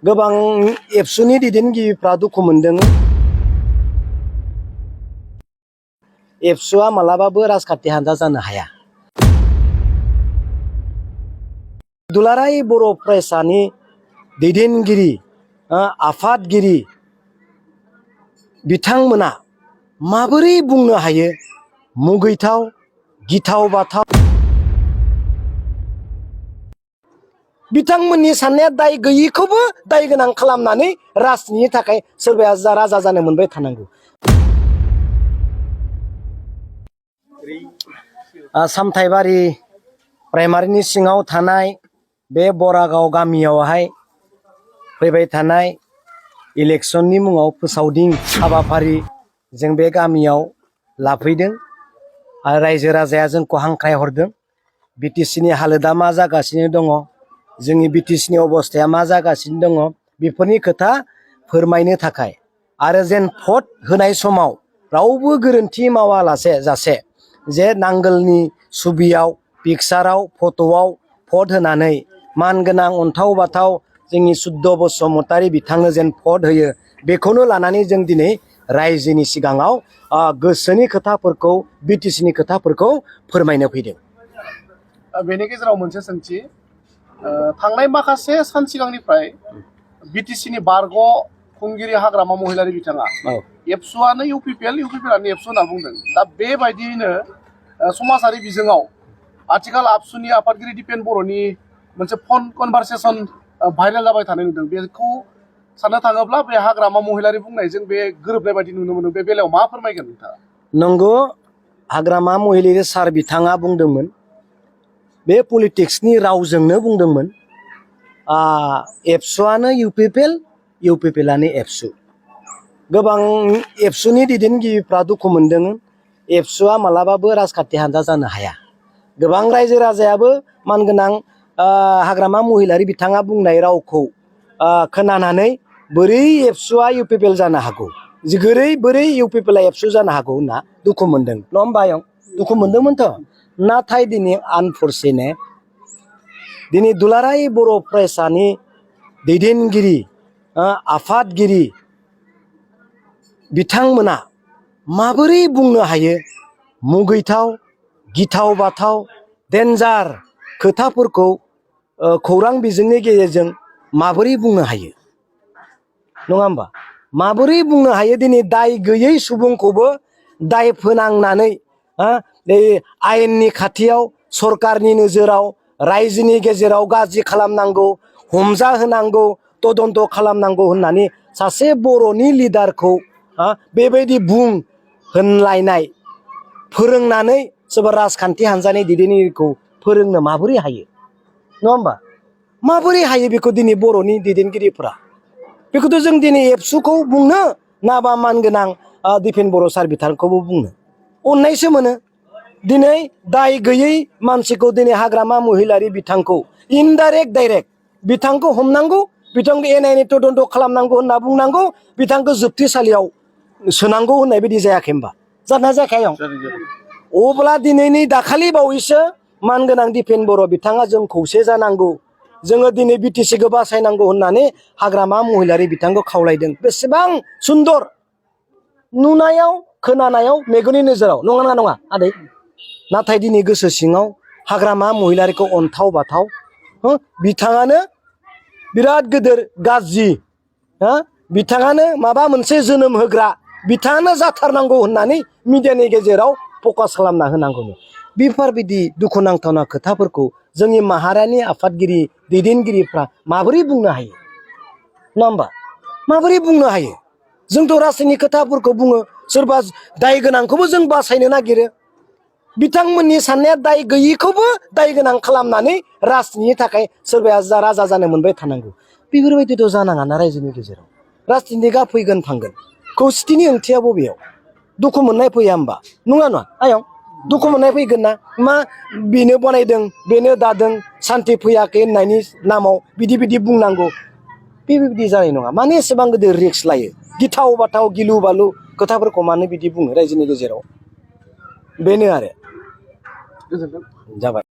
गोबां एबसुनि दैदेनगिरिफ्रा दुखु मोनदों। एबसुआ मालाबाबो राजखान्थि हानजा जानो हाया। दुलाराय बर' फरायसानि दैदेनगिरि आफादगिरि बिथांमोना माबोरै बुंनो हायो मुगैथाव गिथाव बाथाव। बिथांमोननि साननाया दाय गैयैखौबो दाय गोनां खालामनानै राजनिनि थाखाय सोरबाया राजा जानो मोनबाय थानांगौ। सामथाइबारि प्राइमारिनि सिङाव थानाय बे बरागाव गामियावहाय फैबाय थानाय इलेक्सननि मुङाव फोसावदिं हाबाफारि जों बे गामियाव लाफैदों आरो रायजो राजाया जोंखौ हांख्राय हरदों। बिटिसिनि हालोदा मा जागासिनो दङ, जोंनि बिटिसिनि अबस्थाया मा जागासिनो दङ, बेफोरनि खोथा फोरमायनो थाखाय आरो जेन भट होनाय समाव रावबो गोरोन्थि मावालासे जासे जे नांगोलनि सुबियाव पिक्साराव फट'आव भट होनानै मानगोनां अन्थाव बाथाव जोंनि सुद्द बसुमतारी बिथांनो जेन भट होयो, बेखौनो लानानै जों दिनै रायजोनि सिगाङाव गोसोनि खोथाफोरखौ बिटिसिनि खोथाफोरखौ फोरमायनो फैदों। बेनि गेजेराव मोनसे सोंथि, थांनाय माखासे सान सिगांनिफ्राय बिटिसिनि बारग' खुंगिरि हाग्रामा महिलारि बिथाङा एबसुआनो इउपिपिएलआनो एबसु होनना बुंदों। दा बेबायदियैनो समाजारि बिजोङाव आथिखाल आबसुनि आफादगिरि दिपेन बर'नि मोनसे फन कनभारसेसन भाइरेल जाबाय थानाय नुदों। बेखौ साननो थाङोब्ला बे हाग्रामा महिलारि बुंनायजों बे गोरोबनाय बायदि नुनो मोनो। बे बेलायाव मा फोरमायगोन नोंथाङा? नंगौ, हाग्रामा महिलारि सार बिथाङा बुंदोंमोन, बे पलिटिक्सनि रावजोंनो बुंदोंमोन, एबसुआनो इउपिपिएलआनो एबसु। गोबां एबसुनि दैदेनगिरिफ्रा दुखु मोनदों। एबसुआ मालाबाबो राजखान्थि हानजा जानो हाया। गोबां रायजो राजायाबो मानगोनां हाग्रामा महिलारि बिथाङा बुंनाय रावखौ खोनानानै बोरै एबसुआ इउपिपिएल जानो हागौ, बोरै इउपिपिएलआ एबसु जानो हागौ होनना दुखु मोनदों, नङा होमबा आयं? दुखु मोनदोंमोनथ'। नाथाय दिनै आनफरचुनेट दिनै दुलाराय बर' फरायसानि दैदेनगिरि आफादगिरि बिथांमोना माबोरै बुंनो हायो मुगैथाव गिथाव बाथाव डेन्जार खोथाफोरखौ खौरां बिजोंनि गेजेरजों माबोरै बुंनो हायो, नङा होमबा? माबोरै बुंनो हायो? दिनै दाय गैयै सुबुंखौबो दाय फोनांनानै आयेननि खाथियाव सरकारनि नोजोराव रायजोनि गेजेराव गाज्रि खालामनांगौ, हमजा होनांगौ, तदन्त खालामनांगौ होननानै सासे बर'नि लिडारखौ बेबायदि बुं होनलायनाय फोरोंनानै सोरबा राजखान्थि हानजानि दैदेनगिरिखौ फोरोंनो माबोरै हायो, नङा होमबा? माबोरै हायो बेखौ दिनै बर'नि दैदेनगिरिफ्रा? बेखौथ' जों दिनै एबसुखौ बुंनो नाबा मानगोनां दिपेन बर' सार बिथांखौबो बुंनो अननायसो मोनो। दिनै दाय गैयै मानसिखौ दिनै हाग्रामा महिलारि बिथांखौ इनडाइरेक्ट डाइरेक्ट बिथांखौ हमनांगौ, बिथांखौ एनआइनि तदन्त खालामनांगौ होनना बुंनांगौ, बिथांखौ जोबथेसालियाव सोनांगौ होननाय बायदि जायाखै होनबा? जादोंना जायाखै? अब्ला दिनैनि दाखालि बावैसो मानगोनां दिपेन बर' बिथाङा जों खौसे जानांगौ, जोङो दिनै बिटिसिखौ बासायनांगौ होननानै हाग्रामा महिलारि बिथांखौ खावलायदों। बेसेबां सुन्दर नुनायाव खोनानायाव मेगननि नोजोराव, नङा नङा आदै? नाथाय दिनै गोसो सिङाव हाग्रामा महिलारिखौ अन्थाव बाथाव बिथाङानो बिराद गिदिर गाज्रि, बिथाङानो माबा मोनसे जोनोम होग्रा, बिथाङानो जाथारनांगौ होननानै मिडियानि गेजेराव फकास खालामना होनांगौ। बेफोरबायदि दुखुनांथावना खोथाफोरखौ जोंनि माहारियारि आफादगिरि दैदेनगिरिफ्रा माबोरै बुंनो हायो, नङा होमबा? माबोरै बुंनो हायो? जोंथ' राजनीतिनि खोथाफोरखौ बुङो, सोरबा दाय गोनांखौबो जों बासायनो नागिरो। बिथांमोननि साननाया दाय गैयैखौबो दाय गोनां खालामनानै राजनिनि थाखाय सोरबाया राजा जानो मोनबाय थानांगौ। बेफोरबायदिथ' जानाङाना रायजोनि गेजेराव। राजनितिकआ फैगोन थांगोन, खौसेथिनि ओंथिया बबेयाव? दुखु मोननाय फैया होमबा? नङा नङा आयं? दुखु मोननाय फैगोन ना? मा बेनो बनायदों, बेनो दादों, सान्थि फैयाखै होननायनि नामाव बिदि बुंनांगौ? बेबायदि जानाय नङा। मानो एसेबां गिदिर रिक्स लायो? गिथाव बाथाव गिलु बालु खोथाफोरखौ मानो बिदि बुङो रायजोनि गेजेराव? बेनो आरो। गोजोनथों। जाबाय।